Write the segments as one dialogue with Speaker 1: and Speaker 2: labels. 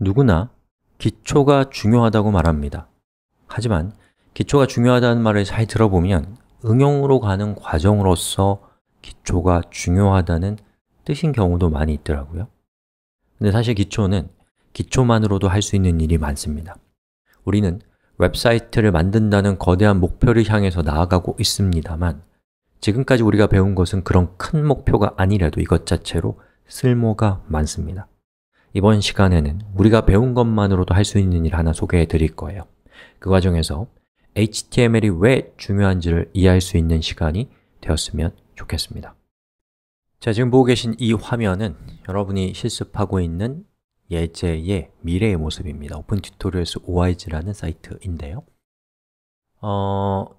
Speaker 1: 누구나 기초가 중요하다고 말합니다. 하지만 기초가 중요하다는 말을 잘 들어보면 응용으로 가는 과정으로서 기초가 중요하다는 뜻인 경우도 많이 있더라고요. 근데 사실 기초는 기초만으로도 할 수 있는 일이 많습니다. 우리는 웹사이트를 만든다는 거대한 목표를 향해서 나아가고 있습니다만 지금까지 우리가 배운 것은 그런 큰 목표가 아니라도 이것 자체로 쓸모가 많습니다. 이번 시간에는 우리가 배운 것만으로도 할 수 있는 일 하나 소개해 드릴 거예요. 그 과정에서 HTML이 왜 중요한지를 이해할 수 있는 시간이 되었으면 좋겠습니다. 자, 지금 보고 계신 이 화면은 여러분이 실습하고 있는 예제의 미래의 모습입니다. 오픈튜토리얼스 ORG라는 사이트인데요.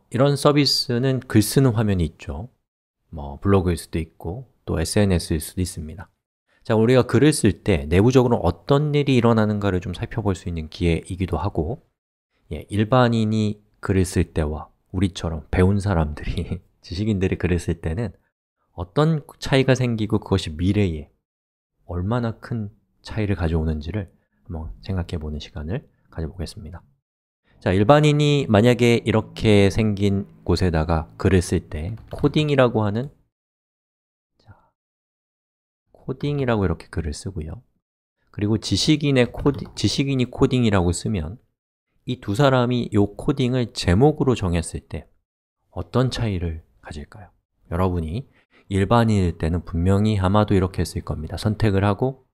Speaker 1: 이런 서비스는 글 쓰는 화면이 있죠. 블로그일 수도 있고 또 SNS일 수도 있습니다. 자, 우리가 글을 쓸 때 내부적으로 어떤 일이 일어나는가를 좀 살펴볼 수 있는 기회이기도 하고 일반인이 글을 쓸 때와 우리처럼 배운 사람들이, 지식인들이 글을 쓸 때는 어떤 차이가 생기고 그것이 미래에 얼마나 큰 차이를 가져오는지를 한번 생각해 보는 시간을 가져보겠습니다. 자, 일반인이 만약에 이렇게 생긴 곳에다가 글을 쓸 때 코딩이라고 하는 코딩이라고 이렇게 글을 쓰고요. 그리고 지식인이 코딩이라고 쓰면 이 두 사람이 이 코딩을 제목으로 정했을 때 어떤 차이를 가질까요? 여러분이 일반인일 때는 분명히 아마도 이렇게 했을 겁니다. 선택을 하고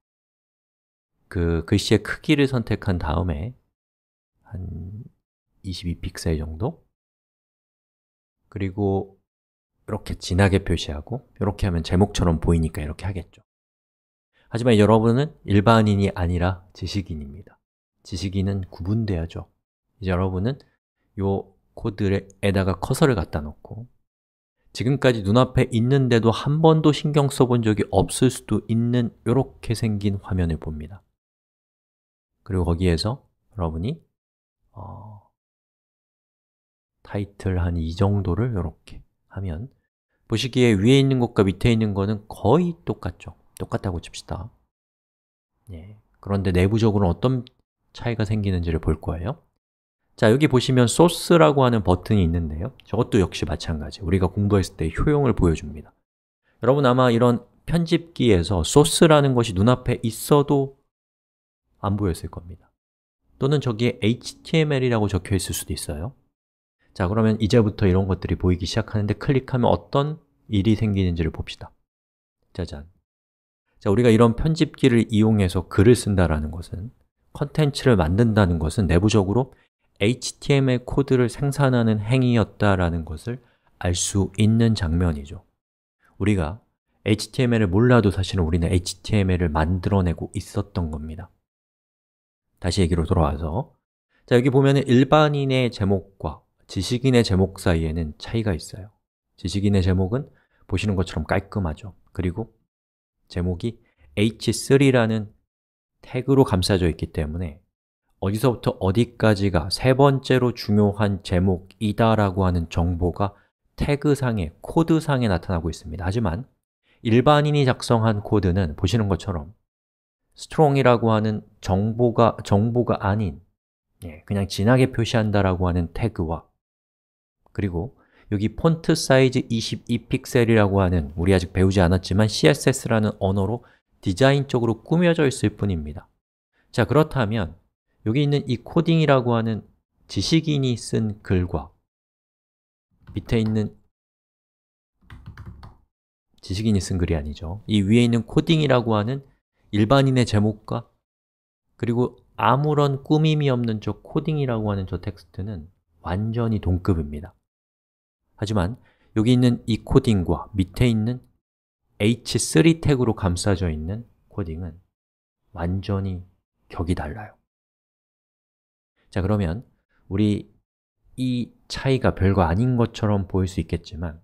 Speaker 1: 그 글씨의 크기를 선택한 다음에 한 22픽셀 정도? 그리고 이렇게 진하게 표시하고 이렇게 하면 제목처럼 보이니까 이렇게 하겠죠. 하지만 여러분은 일반인이 아니라 지식인입니다. 지식인은 구분돼야죠. 이제 여러분은 이 코드에다가 커서를 갖다 놓고 지금까지 눈앞에 있는데도 한 번도 신경 써본 적이 없을 수도 있는 이렇게 생긴 화면을 봅니다. 그리고 거기에서 여러분이 타이틀 한 이 정도를 이렇게 하면 보시기에 위에 있는 것과 밑에 있는 것은 거의 똑같죠. 똑같다고 칩시다. 그런데 내부적으로 어떤 차이가 생기는지를 볼 거예요. 자, 여기 보시면 소스라고 하는 버튼이 있는데요. 저것도 역시 마찬가지. 우리가 공부했을 때 효용을 보여줍니다. 여러분 아마 이런 편집기에서 소스라는 것이 눈앞에 있어도 안 보였을 겁니다. 또는 저기에 HTML이라고 적혀 있을 수도 있어요. 자, 그러면 이제부터 이런 것들이 보이기 시작하는데 클릭하면 어떤 일이 생기는지를 봅시다. 짜잔. 자, 우리가 이런 편집기를 이용해서 글을 쓴다는 것은, 컨텐츠를 만든다는 것은 내부적으로 HTML 코드를 생산하는 행위였다라는 것을 알 수 있는 장면이죠. 우리가 HTML을 몰라도 사실은 우리는 HTML을 만들어내고 있었던 겁니다. 다시 얘기로 돌아와서 자, 여기 보면 일반인의 제목과 지식인의 제목 사이에는 차이가 있어요. 지식인의 제목은 보시는 것처럼 깔끔하죠. 그리고 제목이 h3라는 태그로 감싸져 있기 때문에 어디서부터 어디까지가 세 번째로 중요한 제목이다 라고 하는 정보가 태그상에, 코드상에 나타나고 있습니다. 하지만 일반인이 작성한 코드는 보시는 것처럼 strong이라고 하는 정보가 아닌 그냥 진하게 표시한다라고 하는 태그와 그리고 여기 폰트 사이즈 22픽셀이라고 하는 우리 아직 배우지 않았지만 CSS라는 언어로 디자인적으로 꾸며져 있을 뿐입니다. 자, 그렇다면 여기 있는 이 코딩이라고 하는 지식인이 쓴 글과 밑에 있는 지식인이 쓴 글이 아니죠. 이 위에 있는 코딩이라고 하는 일반인의 제목과 그리고 아무런 꾸밈이 없는 저 코딩이라고 하는 저 텍스트는 완전히 동급입니다. 하지만 여기 있는 이 코딩과 밑에 있는 h3 태그로 감싸져 있는 코딩은 완전히 격이 달라요. 자, 그러면 우리 이 차이가 별거 아닌 것처럼 보일 수 있겠지만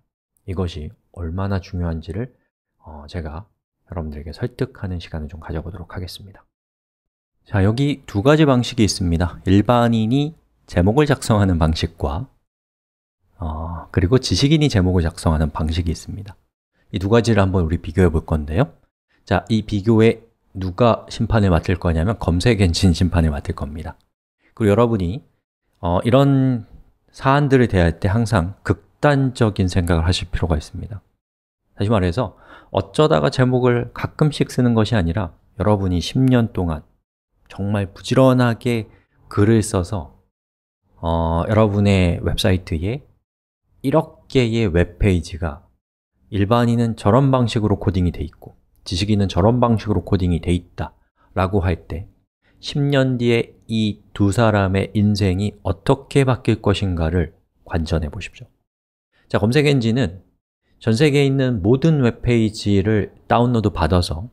Speaker 1: 이것이 얼마나 중요한지를 제가 여러분들에게 설득하는 시간을 좀 가져보도록 하겠습니다. 자, 여기 두 가지 방식이 있습니다. 일반인이 제목을 작성하는 방식과 그리고 지식인이 제목을 작성하는 방식이 있습니다. 이 두 가지를 한번 우리 비교해 볼 건데요. 자, 이 비교의 누가 심판을 맡을 거냐면 검색 엔진 심판을 맡을 겁니다. 그리고 여러분이 이런 사안들을 대할 때 항상 극단적인 생각을 하실 필요가 있습니다. 다시 말해서 어쩌다가 제목을 가끔씩 쓰는 것이 아니라 여러분이 10년 동안 정말 부지런하게 글을 써서 여러분의 웹사이트에 1억 개의 웹페이지가 일반인은 저런 방식으로 코딩이 돼 있고 지식인은 저런 방식으로 코딩이 돼 있다 라고 할 때 10년 뒤에 이 두 사람의 인생이 어떻게 바뀔 것인가를 관전해 보십시오. 자, 검색 엔진은 전 세계에 있는 모든 웹페이지를 다운로드 받아서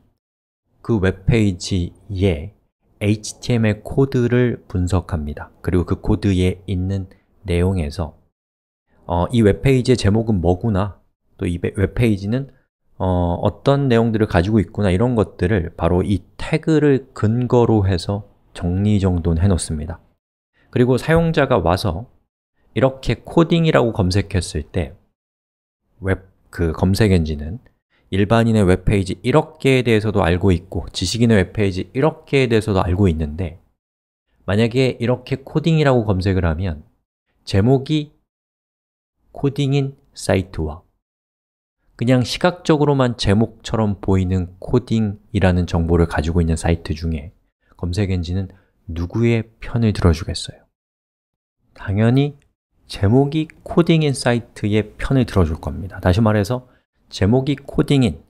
Speaker 1: 그 웹페이지에 HTML 코드를 분석합니다. 그리고 그 코드에 있는 내용에서 이 웹페이지의 제목은 뭐구나, 또 이 웹페이지는 어떤 내용들을 가지고 있구나, 이런 것들을 바로 이 태그를 근거로 해서 정리정돈해 놓습니다. 그리고 사용자가 와서 이렇게 코딩이라고 검색했을 때 그 검색 엔진은 일반인의 웹페이지 1억 개에 대해서도 알고 있고 지식인의 웹페이지 1억 개에 대해서도 알고 있는데 만약에 이렇게 코딩이라고 검색을 하면 제목이 코딩인 사이트와 그냥 시각적으로만 제목처럼 보이는 코딩이라는 정보를 가지고 있는 사이트 중에 검색 엔진은 누구의 편을 들어주겠어요? 당연히 제목이 코딩인 사이트의 편을 들어줄 겁니다. 다시 말해서 제목이 코딩인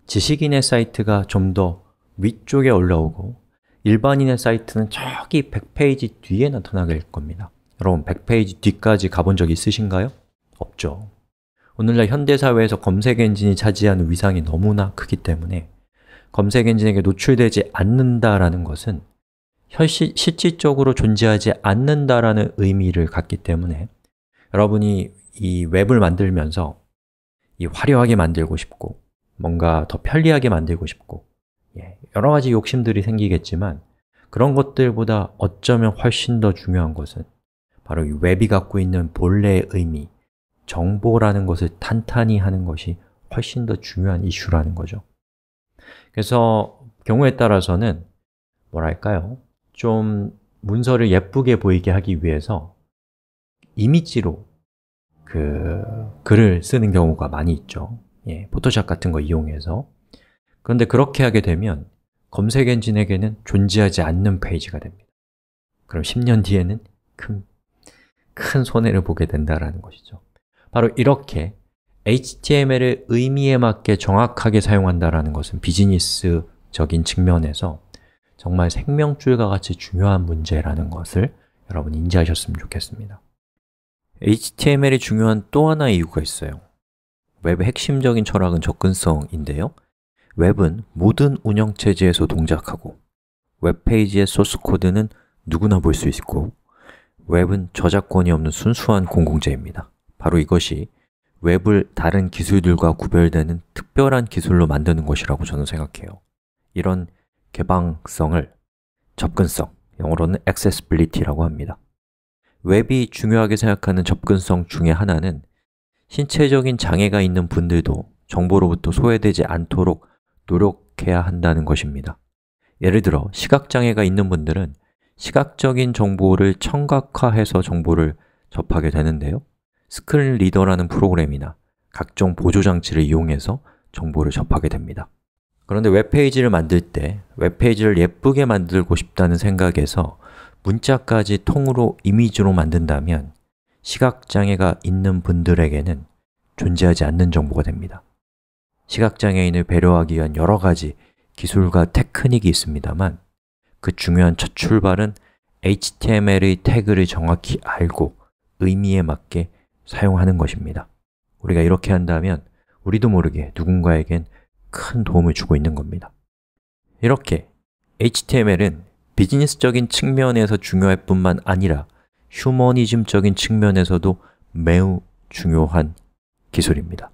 Speaker 1: 지식인의 사이트가 좀 더 위쪽에 올라오고 일반인의 사이트는 저기 100페이지 뒤에 나타나게 될 겁니다. 여러분, 100페이지 뒤까지 가본 적 있으신가요? 없죠. 오늘날 현대사회에서 검색 엔진이 차지하는 위상이 너무나 크기 때문에 검색 엔진에게 노출되지 않는다라는 것은 실질적으로 존재하지 않는다라는 의미를 갖기 때문에 여러분이 이 웹을 만들면서 화려하게 만들고 싶고 뭔가 더 편리하게 만들고 싶고 여러 가지 욕심들이 생기겠지만 그런 것들보다 어쩌면 훨씬 더 중요한 것은 바로 이 웹이 갖고 있는 본래의 의미, 정보라는 것을 탄탄히 하는 것이 훨씬 더 중요한 이슈라는 거죠. 그래서 경우에 따라서는 뭐랄까요? 좀 문서를 예쁘게 보이게 하기 위해서 이미지로 글을 쓰는 경우가 많이 있죠. 포토샵 같은 거 이용해서. 그런데 그렇게 하게 되면 검색 엔진에게는 존재하지 않는 페이지가 됩니다. 그럼 10년 뒤에는 큰 손해를 보게 된다는 것이죠. 바로 이렇게 HTML을 의미에 맞게 정확하게 사용한다는 것은 비즈니스적인 측면에서 정말 생명줄과 같이 중요한 문제라는 것을 여러분이 인지하셨으면 좋겠습니다. HTML이 중요한 또 하나의 이유가 있어요. 웹의 핵심적인 철학은 접근성인데요. 웹은 모든 운영체제에서 동작하고 웹페이지의 소스 코드는 누구나 볼 수 있고 웹은 저작권이 없는 순수한 공공재입니다. 바로 이것이 웹을 다른 기술들과 구별되는 특별한 기술로 만드는 것이라고 저는 생각해요. 이런 개방성을 접근성, 영어로는 accessibility라고 합니다. 웹이 중요하게 생각하는 접근성 중에 하나는 신체적인 장애가 있는 분들도 정보로부터 소외되지 않도록 노력해야 한다는 것입니다. 예를 들어 시각장애가 있는 분들은 시각적인 정보를 청각화해서 정보를 접하게 되는데요. 스크린 리더라는 프로그램이나 각종 보조장치를 이용해서 정보를 접하게 됩니다. 그런데 웹페이지를 만들 때 웹페이지를 예쁘게 만들고 싶다는 생각에서 문자까지 통으로 이미지로 만든다면 시각장애가 있는 분들에게는 존재하지 않는 정보가 됩니다. 시각장애인을 배려하기 위한 여러 가지 기술과 테크닉이 있습니다만 그 중요한 첫 출발은 HTML의 태그를 정확히 알고 의미에 맞게 사용하는 것입니다. 우리가 이렇게 한다면 우리도 모르게 누군가에겐 큰 도움을 주고 있는 겁니다. 이렇게 HTML은 비즈니스적인 측면에서 중요할 뿐만 아니라 휴머니즘적인 측면에서도 매우 중요한 기술입니다.